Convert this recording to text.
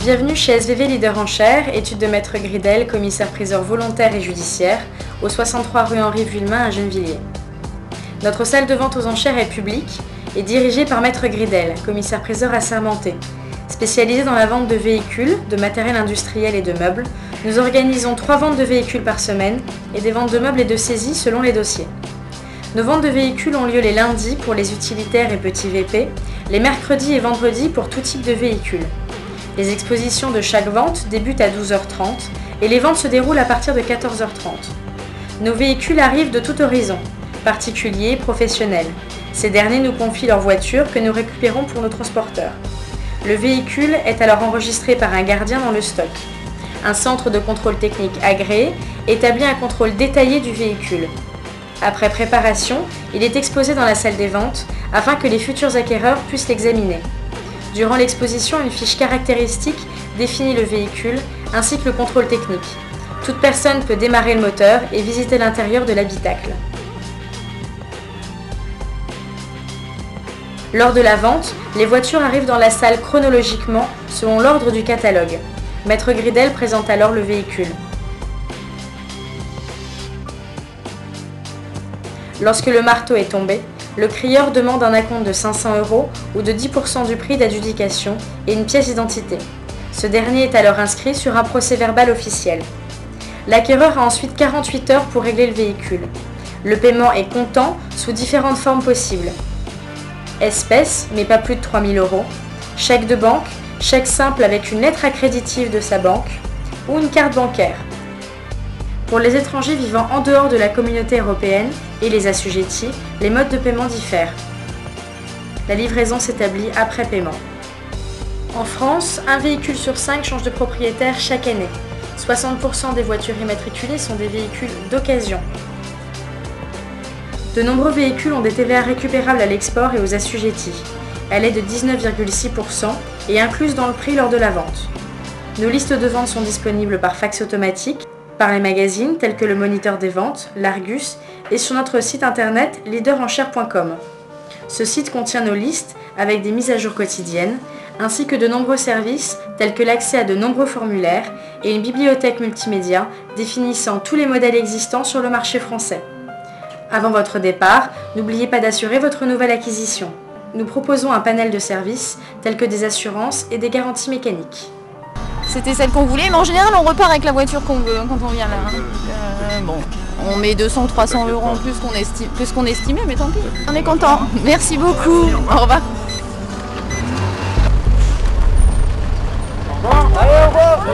Bienvenue chez SVV Leader Enchères, étude de Maître Gridel, commissaire-priseur volontaire et judiciaire, au 63 rue Henri Vuillemin à Gennevilliers. Notre salle de vente aux enchères est publique et dirigée par Maître Gridel, commissaire-priseur assermenté. Spécialisé dans la vente de véhicules, de matériel industriel et de meubles, nous organisons 3 ventes de véhicules par semaine et des ventes de meubles et de saisies selon les dossiers. Nos ventes de véhicules ont lieu les lundis pour les utilitaires et petits VP, les mercredis et vendredis pour tout type de véhicules. Les expositions de chaque vente débutent à 12h30 et les ventes se déroulent à partir de 14h30. Nos véhicules arrivent de tout horizon, particuliers, professionnels. Ces derniers nous confient leur voiture que nous récupérons pour nos transporteurs. Le véhicule est alors enregistré par un gardien dans le stock. Un centre de contrôle technique agréé établit un contrôle détaillé du véhicule. Après préparation, il est exposé dans la salle des ventes afin que les futurs acquéreurs puissent l'examiner. Durant l'exposition, une fiche caractéristique définit le véhicule ainsi que le contrôle technique. Toute personne peut démarrer le moteur et visiter l'intérieur de l'habitacle. Lors de la vente, les voitures arrivent dans la salle chronologiquement selon l'ordre du catalogue. Maître Gridel présente alors le véhicule. Lorsque le marteau est tombé, le crieur demande un acompte de 500 € ou de 10% du prix d'adjudication et une pièce d'identité. Ce dernier est alors inscrit sur un procès-verbal officiel. L'acquéreur a ensuite 48 heures pour régler le véhicule. Le paiement est comptant sous différentes formes possibles. Espèces, mais pas plus de 3 000 €, chèque de banque, chèque simple avec une lettre accréditive de sa banque ou une carte bancaire. Pour les étrangers vivant en dehors de la communauté européenne et les assujettis, les modes de paiement diffèrent. La livraison s'établit après paiement. En France, un véhicule sur 5 change de propriétaire chaque année. 60% des voitures immatriculées sont des véhicules d'occasion. De nombreux véhicules ont des TVA récupérables à l'export et aux assujettis. Elle est de 19,6% et incluse dans le prix lors de la vente. Nos listes de vente sont disponibles par fax automatique, par les magazines tels que le Moniteur des ventes, l'Argus et sur notre site internet leaderenchères.com. Ce site contient nos listes avec des mises à jour quotidiennes ainsi que de nombreux services tels que l'accès à de nombreux formulaires et une bibliothèque multimédia définissant tous les modèles existants sur le marché français. Avant votre départ, n'oubliez pas d'assurer votre nouvelle acquisition. Nous proposons un panel de services tels que des assurances et des garanties mécaniques. C'était celle qu'on voulait, mais en général on repart avec la voiture qu'on veut quand on vient là. Bon, on met 200-300 € en plus qu'on estimait, mais tant pis. On est content. Merci beaucoup. Au revoir. Allez, au revoir.